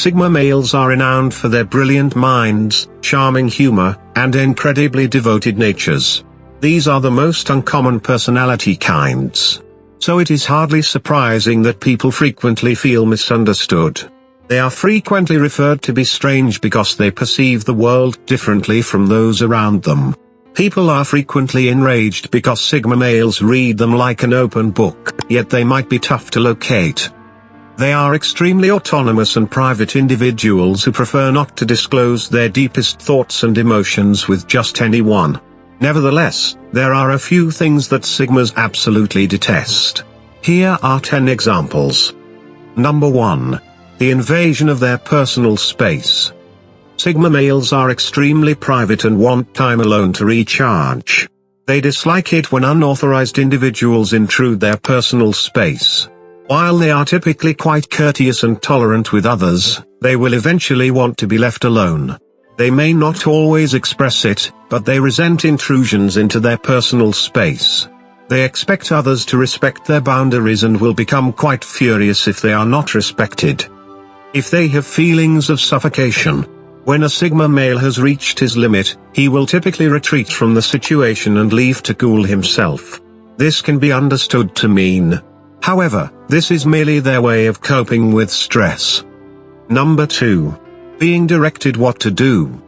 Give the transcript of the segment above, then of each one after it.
Sigma males are renowned for their brilliant minds, charming humor, and incredibly devoted natures. These are the most uncommon personality kinds. So it is hardly surprising that people frequently feel misunderstood. They are frequently referred to be strange because they perceive the world differently from those around them. People are frequently enraged because Sigma males read them like an open book, yet they might be tough to locate. They are extremely autonomous and private individuals who prefer not to disclose their deepest thoughts and emotions with just anyone. Nevertheless, there are a few things that Sigmas absolutely detest. Here are 10 examples. Number 1. The invasion of their personal space. Sigma males are extremely private and want time alone to recharge. They dislike it when unauthorized individuals intrude their personal space. While they are typically quite courteous and tolerant with others, they will eventually want to be left alone. They may not always express it, but they resent intrusions into their personal space. They expect others to respect their boundaries and will become quite furious if they are not respected. If they have feelings of suffocation, when a Sigma male has reached his limit, he will typically retreat from the situation and leave to cool himself. This can be understood to mean, however, this is merely their way of coping with stress. Number 2. Being directed what to do.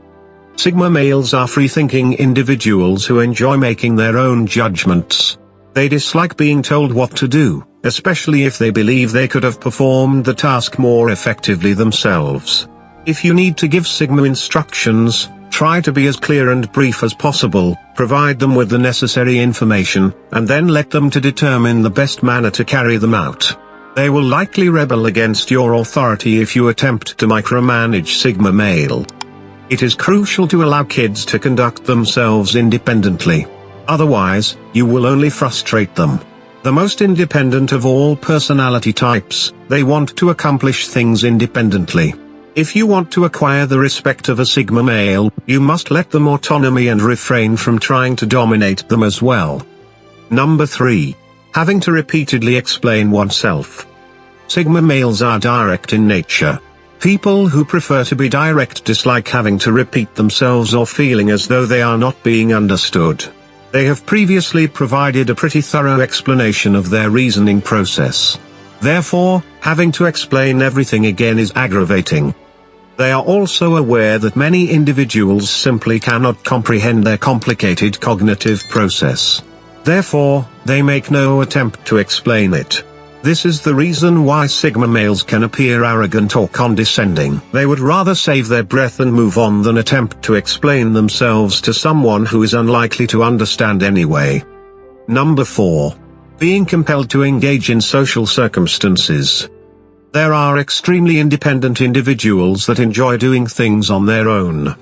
Sigma males are free-thinking individuals who enjoy making their own judgments. They dislike being told what to do, especially if they believe they could have performed the task more effectively themselves. If you need to give Sigma instructions, try to be as clear and brief as possible, provide them with the necessary information, and then let them to determine the best manner to carry them out. They will likely rebel against your authority if you attempt to micromanage Sigma male. It is crucial to allow kids to conduct themselves independently. Otherwise, you will only frustrate them. The most independent of all personality types, they want to accomplish things independently. If you want to acquire the respect of a Sigma male, you must let them autonomy and refrain from trying to dominate them as well. Number 3. Having to repeatedly explain oneself. Sigma males are direct in nature. People who prefer to be direct dislike having to repeat themselves or feeling as though they are not being understood. They have previously provided a pretty thorough explanation of their reasoning process. Therefore, having to explain everything again is aggravating. They are also aware that many individuals simply cannot comprehend their complicated cognitive process. Therefore, they make no attempt to explain it. This is the reason why Sigma males can appear arrogant or condescending. They would rather save their breath and move on than attempt to explain themselves to someone who is unlikely to understand anyway. Number 4. Being compelled to engage in social circumstances. There are extremely independent individuals that enjoy doing things on their own.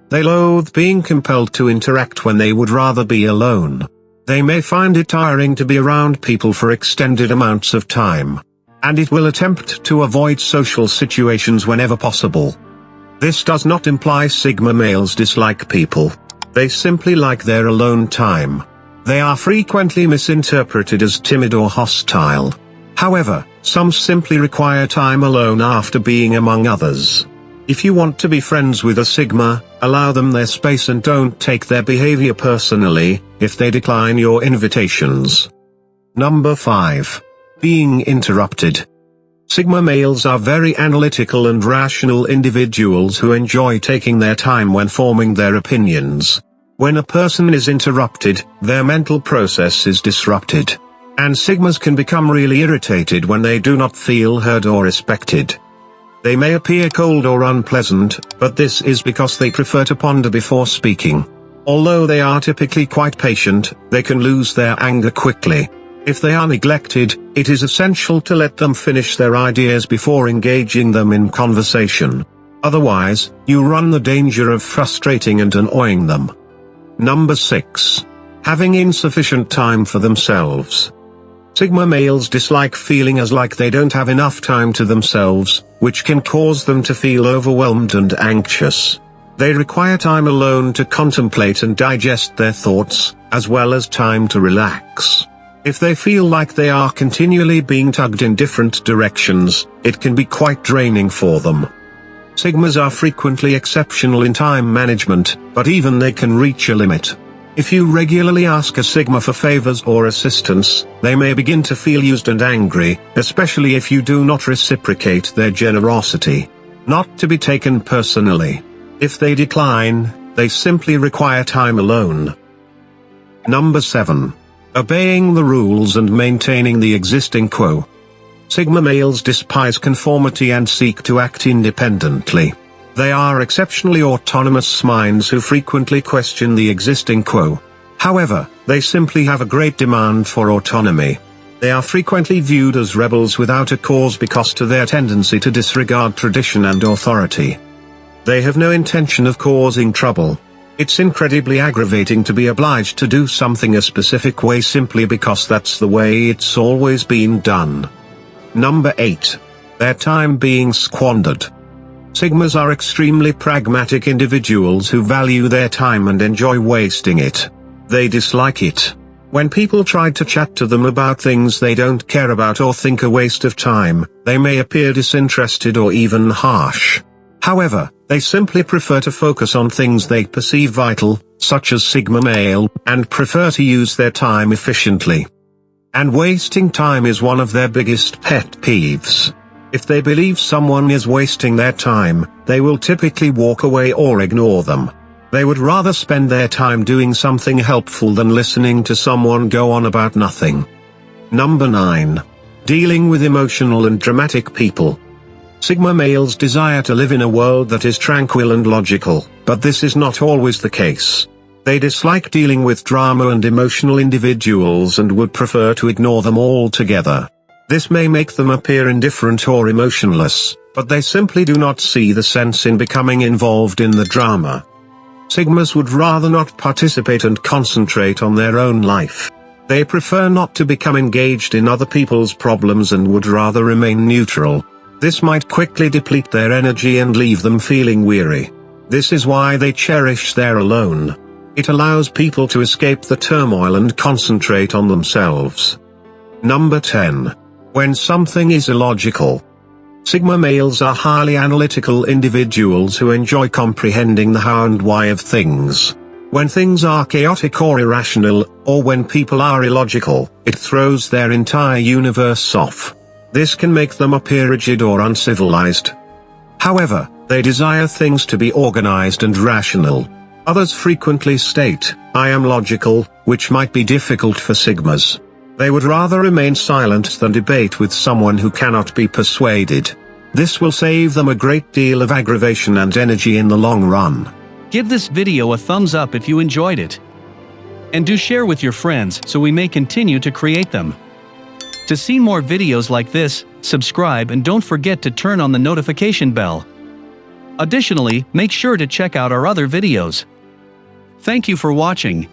They loathe being compelled to interact when they would rather be alone. They may find it tiring to be around people for extended amounts of time. And it will attempt to avoid social situations whenever possible. This does not imply Sigma males dislike people. They simply like their alone time. They are frequently misinterpreted as timid or hostile. However, some simply require time alone after being among others. If you want to be friends with a Sigma, allow them their space and don't take their behavior personally, if they decline your invitations. Number 5. Being interrupted. Sigma males are very analytical and rational individuals who enjoy taking their time when forming their opinions. When a person is interrupted, their mental process is disrupted. And Sigmas can become really irritated when they do not feel heard or respected. They may appear cold or unpleasant, but this is because they prefer to ponder before speaking. Although they are typically quite patient, they can lose their anger quickly. If they are neglected, it is essential to let them finish their ideas before engaging them in conversation. Otherwise, you run the danger of frustrating and annoying them. Number 6. Having insufficient time for themselves. Sigma males dislike feeling as like they don't have enough time to themselves, which can cause them to feel overwhelmed and anxious. They require time alone to contemplate and digest their thoughts, as well as time to relax. If they feel like they are continually being tugged in different directions, it can be quite draining for them. Sigmas are frequently exceptional in time management, but even they can reach a limit. If you regularly ask a Sigma for favors or assistance, they may begin to feel used and angry, especially if you do not reciprocate their generosity. Not to be taken personally. If they decline, they simply require time alone. Number 7. Obeying the rules and maintaining the existing quo. Sigma males despise conformity and seek to act independently. They are exceptionally autonomous minds who frequently question the existing quo. However, they simply have a great demand for autonomy. They are frequently viewed as rebels without a cause because of their tendency to disregard tradition and authority. They have no intention of causing trouble. It's incredibly aggravating to be obliged to do something a specific way simply because that's the way it's always been done. Number 8. Their time being squandered. Sigmas are extremely pragmatic individuals who value their time and enjoy wasting it. They dislike it. When people try to chat to them about things they don't care about or think a waste of time, they may appear disinterested or even harsh. However, they simply prefer to focus on things they perceive vital, such as Sigma male, and prefer to use their time efficiently. And wasting time is one of their biggest pet peeves. If they believe someone is wasting their time, they will typically walk away or ignore them. They would rather spend their time doing something helpful than listening to someone go on about nothing. Number 9. Dealing with emotional and dramatic people. Sigma males desire to live in a world that is tranquil and logical, but this is not always the case. They dislike dealing with drama and emotional individuals and would prefer to ignore them altogether. This may make them appear indifferent or emotionless, but they simply do not see the sense in becoming involved in the drama. Sigmas would rather not participate and concentrate on their own life. They prefer not to become engaged in other people's problems and would rather remain neutral. This might quickly deplete their energy and leave them feeling weary. This is why they cherish their alone. It allows people to escape the turmoil and concentrate on themselves. Number 10. When something is illogical. Sigma males are highly analytical individuals who enjoy comprehending the how and why of things. When things are chaotic or irrational, or when people are illogical, it throws their entire universe off. This can make them appear rigid or uncivilized. However, they desire things to be organized and rational. Others frequently state, "I am logical," which might be difficult for Sigmas. They would rather remain silent than debate with someone who cannot be persuaded. This will save them a great deal of aggravation and energy in the long run. Give this video a thumbs up if you enjoyed it. And do share with your friends so we may continue to create them. To see more videos like this, subscribe and don't forget to turn on the notification bell. Additionally, make sure to check out our other videos. Thank you for watching.